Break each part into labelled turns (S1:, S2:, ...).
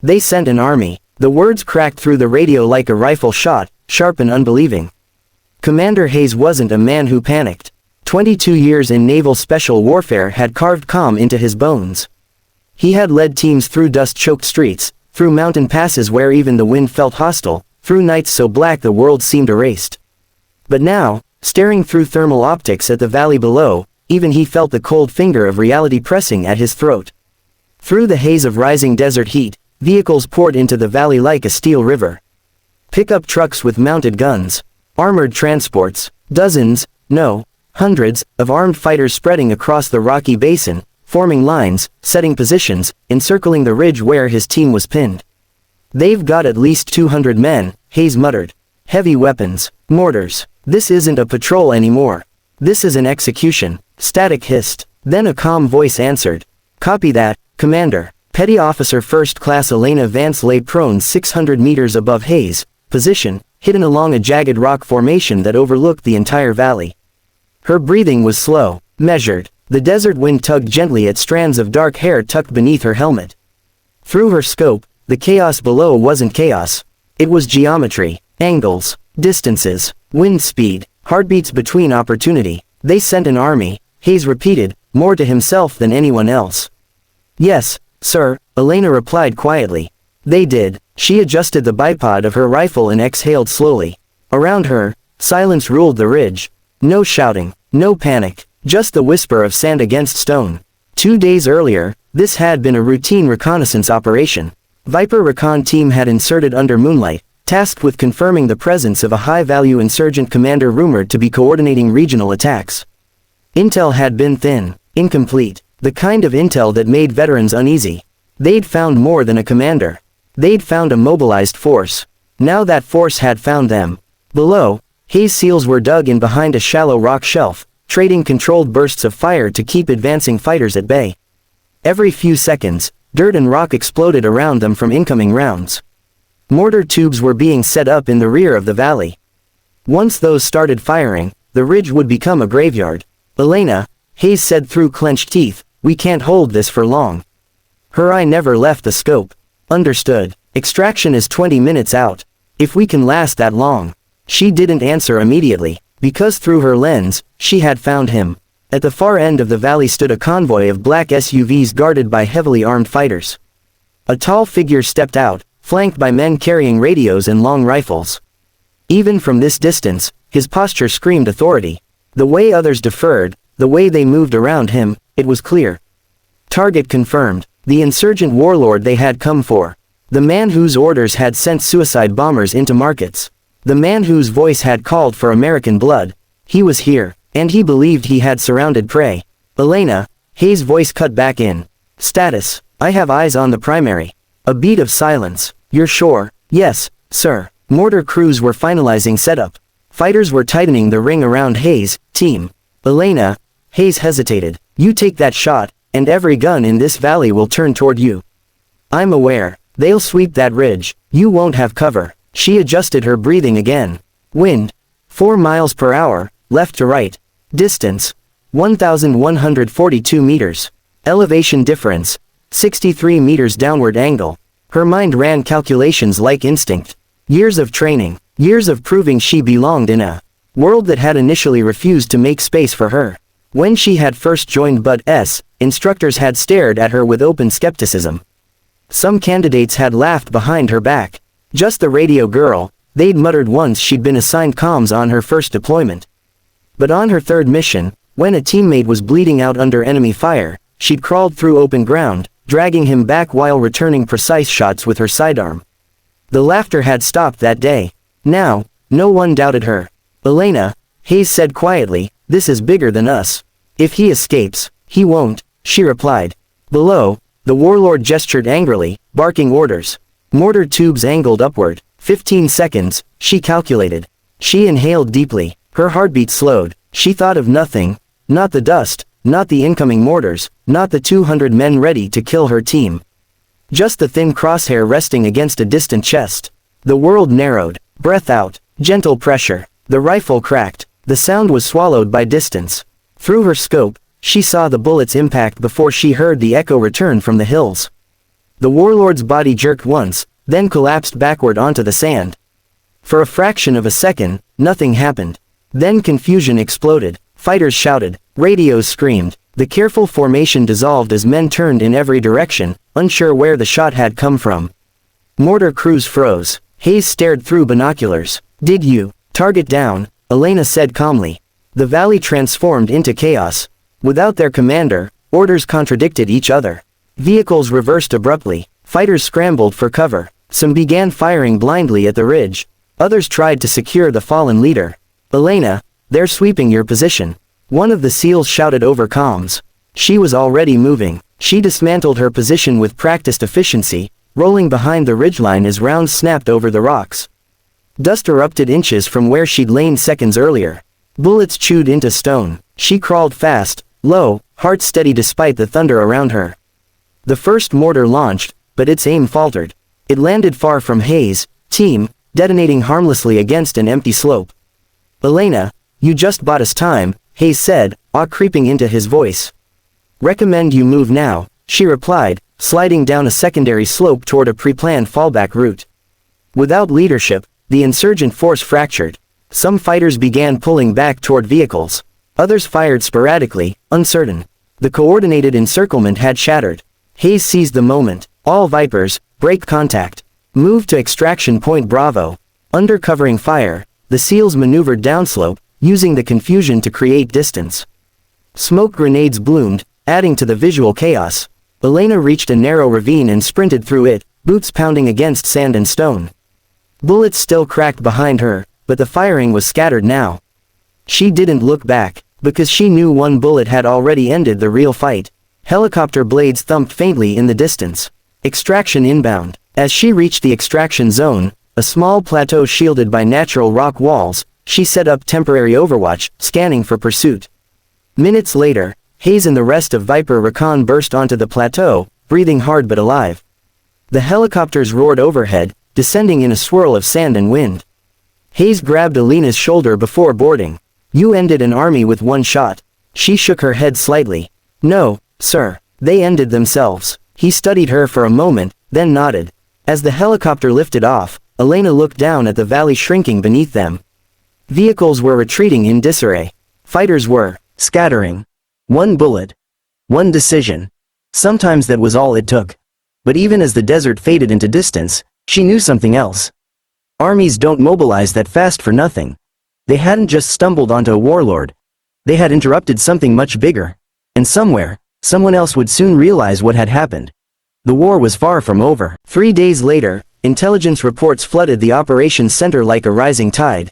S1: They sent an army. The words cracked through the radio like a rifle shot, sharp and unbelieving. Commander Hayes wasn't a man who panicked. 22 years in naval special warfare had carved calm into his bones. He had led teams through dust-choked streets, through mountain passes where even the wind felt hostile, through nights so black the world seemed erased. But now, staring through thermal optics at the valley below, even he felt the cold finger of reality pressing at his throat. Through the haze of rising desert heat, vehicles poured into the valley like a steel river. Pickup trucks with mounted guns, armored transports, dozens, no, hundreds, of armed fighters spreading across the rocky basin, forming lines, setting positions, encircling the ridge where his team was pinned. They've got at least 200 men, Hayes muttered. Heavy weapons, mortars. This isn't a patrol anymore. This is an execution. Static hissed. Then a calm voice answered. Copy that, Commander. Petty Officer First Class Elena Vance lay prone 600 meters above Hayes' position, hidden along a jagged rock formation that overlooked the entire valley. Her breathing was slow, measured. The desert wind tugged gently at strands of dark hair tucked beneath her helmet. Through her scope, the chaos below wasn't chaos. It was geometry, angles, distances, wind speed, heartbeats between opportunity. They sent an army, Hayes repeated, more to himself than anyone else. Yes, sir, Elena replied quietly. They did. She adjusted the bipod of her rifle and exhaled slowly. Around her, silence ruled the ridge. No shouting, no panic, just the whisper of sand against stone. 2 days earlier, this had been a routine reconnaissance operation. Viper Recon team had inserted under moonlight, tasked with confirming the presence of a high-value insurgent commander rumored to be coordinating regional attacks. Intel had been thin, incomplete, the kind of intel that made veterans uneasy. They'd found more than a commander. They'd found a mobilized force. Now that force had found them. Below, Hayes SEALs were dug in behind a shallow rock shelf, trading controlled bursts of fire to keep advancing fighters at bay. Every few seconds, dirt and rock exploded around them from incoming rounds. Mortar tubes were being set up in the rear of the valley. Once those started firing, the ridge would become a graveyard. Elena, Hayes said through clenched teeth, we can't hold this for long. Her eye never left the scope. Understood. Extraction is 20 minutes out. If we can last that long. She didn't answer immediately, because through her lens, she had found him. At the far end of the valley stood a convoy of black SUVs guarded by heavily armed fighters. A tall figure stepped out, flanked by men carrying radios and long rifles. Even from this distance, his posture screamed authority. The way others deferred, the way they moved around him, it was clear. Target confirmed, the insurgent warlord they had come for. The man whose orders had sent suicide bombers into markets. The man whose voice had called for American blood. He was here, and he believed he had surrounded prey. Elena, Hayes' voice cut back in. Status, I have eyes on the primary. A beat of silence. You're sure? Yes, sir. Mortar crews were finalizing setup. Fighters were tightening the ring around Hayes' team. Elena, Hayes hesitated. You take that shot, and every gun in this valley will turn toward you. I'm aware. They'll sweep that ridge. You won't have cover. She adjusted her breathing again. Wind. 4 miles per hour, left to right. Distance. 1,142 meters. Elevation difference. 63 meters downward angle. Her mind ran calculations like instinct. Years of training. Years of proving she belonged in a world that had initially refused to make space for her. When she had first joined Bud-S, instructors had stared at her with open skepticism. Some candidates had laughed behind her back. Just the radio girl, they'd muttered once she'd been assigned comms on her first deployment. But on her third mission, when a teammate was bleeding out under enemy fire, she'd crawled through open ground, dragging him back while returning precise shots with her sidearm. The laughter had stopped that day. Now, no one doubted her. Elena, Hayes said quietly, this is bigger than us. If he escapes, he won't, she replied. Below, the warlord gestured angrily, barking orders. Mortar tubes angled upward. 15 seconds, she calculated. She inhaled deeply. Her heartbeat slowed. She thought of nothing. Not the dust, not the incoming mortars, not the 200 men ready to kill her team. Just the thin crosshair resting against a distant chest. The world narrowed. Breath out. Gentle pressure. The rifle cracked. The sound was swallowed by distance. Through her scope, she saw the bullet's impact before she heard the echo return from the hills. The warlord's body jerked once, then collapsed backward onto the sand. For a fraction of a second, nothing happened. Then confusion exploded, fighters shouted, radios screamed, the careful formation dissolved as men turned in every direction, unsure where the shot had come from. Mortar crews froze. Hayes stared through binoculars. Did you? Target down, Elena said calmly. The valley transformed into chaos. Without their commander, orders contradicted each other. Vehicles reversed abruptly. Fighters scrambled for cover. Some began firing blindly at the ridge. Others tried to secure the fallen leader. Elena, they're sweeping your position. One of the SEALs shouted over comms. She was already moving. She dismantled her position with practiced efficiency, rolling behind the ridgeline as rounds snapped over the rocks. Dust erupted inches from where she'd lain seconds earlier. Bullets chewed into stone. She crawled fast, low, heart steady despite the thunder around her. The first mortar launched, but its aim faltered. It landed far from Hayes' team, detonating harmlessly against an empty slope. Elena, you just bought us time, Hayes said, awe creeping into his voice. Recommend you move now, she replied, sliding down a secondary slope toward a pre-planned fallback route. Without leadership, the insurgent force fractured. Some fighters began pulling back toward vehicles. Others fired sporadically, uncertain. The coordinated encirclement had shattered. Hayes seized the moment. All Vipers, break contact. Move to extraction point Bravo. Under covering fire, the SEALs maneuvered downslope, using the confusion to create distance. Smoke grenades bloomed, adding to the visual chaos. Elena reached a narrow ravine and sprinted through it, boots pounding against sand and stone. Bullets still cracked behind her, but the firing was scattered now. She didn't look back, because she knew one bullet had already ended the real fight. Helicopter blades thumped faintly in the distance. Extraction inbound. As she reached the extraction zone, a small plateau shielded by natural rock walls, she set up temporary overwatch, scanning for pursuit. Minutes later, Hayes and the rest of Viper Recon burst onto the plateau, breathing hard but alive. The helicopters roared overhead, descending in a swirl of sand and wind. Hayes grabbed Elena's shoulder before boarding. You ended an army with one shot. She shook her head slightly. No, sir, they ended themselves. He studied her for a moment, then nodded. As the helicopter lifted off, Elena looked down at the valley shrinking beneath them. Vehicles were retreating in disarray. Fighters were scattering. One bullet. One decision. Sometimes that was all it took. But even as the desert faded into distance, she knew something else. Armies don't mobilize that fast for nothing. They hadn't just stumbled onto a warlord. They had interrupted something much bigger. And somewhere, someone else would soon realize what had happened. The war was far from over. 3 days later, intelligence reports flooded the operations center like a rising tide.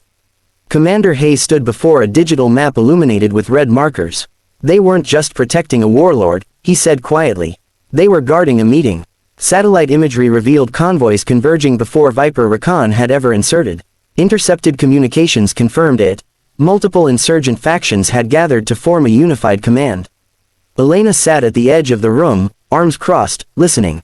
S1: Commander Hayes stood before a digital map illuminated with red markers. They weren't just protecting a warlord, he said quietly. They were guarding a meeting. Satellite imagery revealed convoys converging before Viper Recon had ever inserted. Intercepted communications confirmed it. Multiple insurgent factions had gathered to form a unified command. Elena sat at the edge of the room, arms crossed, listening.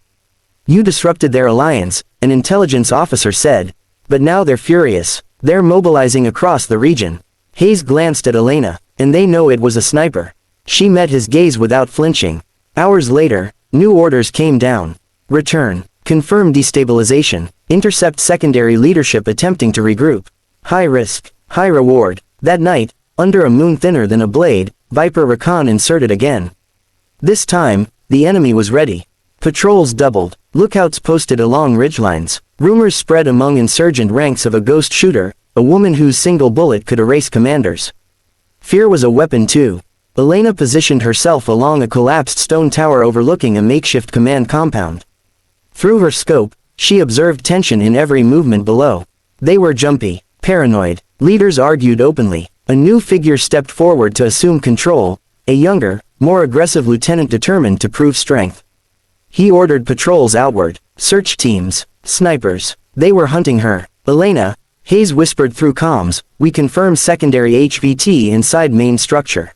S1: You disrupted their alliance, an intelligence officer said. But now they're furious. They're mobilizing across the region. Hayes glanced at Elena, and they know it was a sniper. She met his gaze without flinching. Hours later, new orders came down. Return. Confirm destabilization. Intercept secondary leadership attempting to regroup. High risk, high reward. That night, under a moon thinner than a blade, Viper Recon inserted again. This time, the enemy was ready. Patrols doubled. Lookouts posted along ridgelines. Rumors spread among insurgent ranks of a ghost shooter, a woman whose single bullet could erase commanders. Fear was a weapon too. Elena positioned herself along a collapsed stone tower overlooking a makeshift command compound. Through her scope, she observed tension in every movement below. They were jumpy, paranoid. Leaders argued openly. A new figure stepped forward to assume control, a younger, more aggressive lieutenant determined to prove strength. He ordered patrols outward, search teams, snipers. They were hunting her. Elena, Hayes whispered through comms, we confirm secondary HVT inside main structure.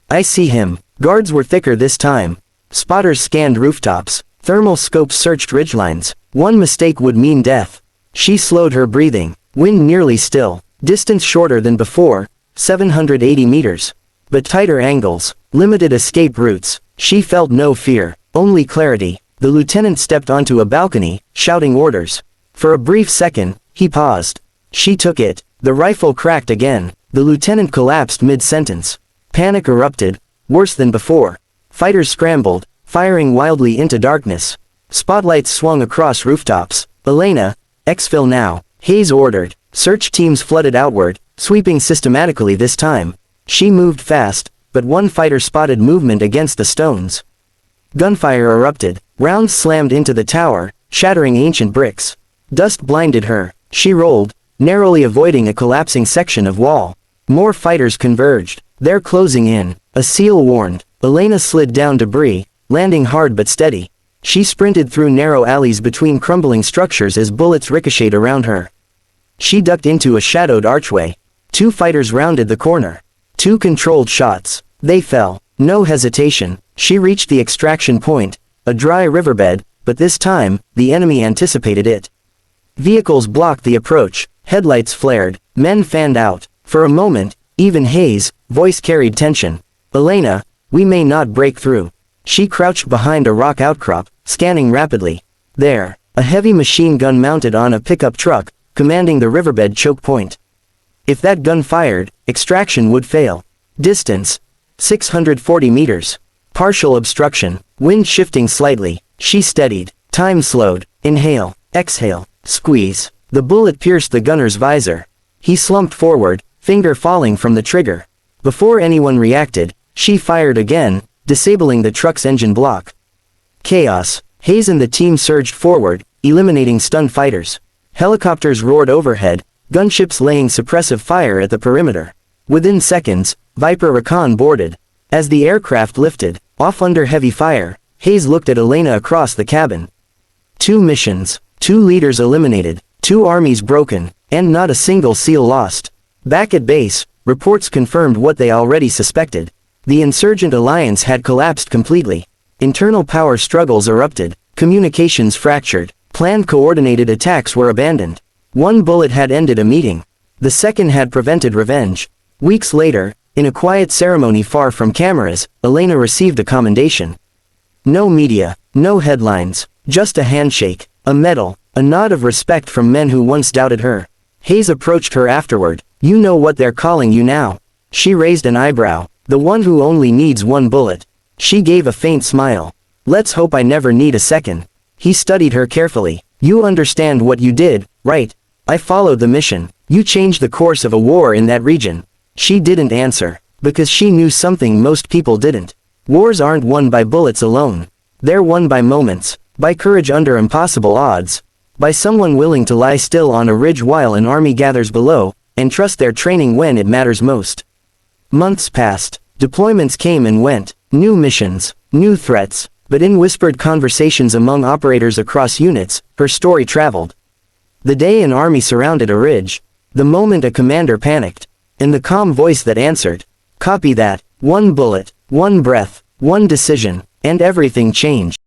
S1: I see him. Guards were thicker this time. Spotters scanned rooftops. Thermal scopes searched ridgelines. One mistake would mean death. She slowed her breathing. Wind nearly still. Distance shorter than before, 780 meters. But tighter angles, limited escape routes. She felt no fear, only clarity. The lieutenant stepped onto a balcony, shouting orders. For a brief second, he paused. She took it. The rifle cracked again. The lieutenant collapsed mid-sentence. Panic erupted, worse than before. Fighters scrambled, firing wildly into darkness. Spotlights swung across rooftops. Elena, exfil now, Hayes ordered. Search teams flooded outward, sweeping systematically this time. She moved fast, but one fighter spotted movement against the stones. Gunfire erupted. Rounds slammed into the tower, shattering ancient bricks. Dust blinded her. She rolled, narrowly avoiding a collapsing section of wall. More fighters converged. They're closing in. A seal warned. Elena slid down debris, landing hard but steady. She sprinted through narrow alleys between crumbling structures as bullets ricocheted around her. She ducked into a shadowed archway. 2 fighters rounded the corner. 2 controlled shots. They fell. No hesitation. She reached the extraction point, a dry riverbed, but this time, the enemy anticipated it. Vehicles blocked the approach. Headlights flared. Men fanned out. For a moment, even Hayes' voice carried tension. Elena, we may not break through. She crouched behind a rock outcrop, scanning rapidly. There, a heavy machine gun mounted on a pickup truck, commanding the riverbed choke point. If that gun fired, extraction would fail. Distance, 640 meters. Partial obstruction, wind shifting slightly. She steadied. Time slowed. Inhale, exhale, squeeze. The bullet pierced the gunner's visor. He slumped forward, finger falling from the trigger. Before anyone reacted, she fired again, disabling the truck's engine block. Chaos. Hayes and the team surged forward, eliminating stunned fighters. Helicopters roared overhead, gunships laying suppressive fire at the perimeter. Within seconds, Viper Recon boarded. As the aircraft lifted, off under heavy fire, Hayes looked at Elena across the cabin. 2 missions, 2 leaders eliminated, 2 armies broken, and not a single SEAL lost. Back at base, reports confirmed what they already suspected. The insurgent alliance had collapsed completely. Internal power struggles erupted, communications fractured, planned coordinated attacks were abandoned. 1 bullet had ended a meeting. The second had prevented revenge. Weeks later, in a quiet ceremony far from cameras, Elena received a commendation. No media, no headlines, just a handshake, a medal, a nod of respect from men who once doubted her. Hayes approached her afterward. You know what they're calling you now. She raised an eyebrow. The one who only needs 1 bullet. She gave a faint smile. Let's hope I never need a second. He studied her carefully. You understand what you did, right? I followed the mission. You changed the course of a war in that region. She didn't answer, because she knew something most people didn't. Wars aren't won by bullets alone. They're won by moments, by courage under impossible odds, by someone willing to lie still on a ridge while an army gathers below, and trust their training when it matters most. Months passed. Deployments came and went. New missions, new threats, but in whispered conversations among operators across units, her story traveled. The day an army surrounded a ridge. The moment a commander panicked. And the calm voice that answered. Copy that. 1 bullet, 1 breath, 1 decision, and everything changed.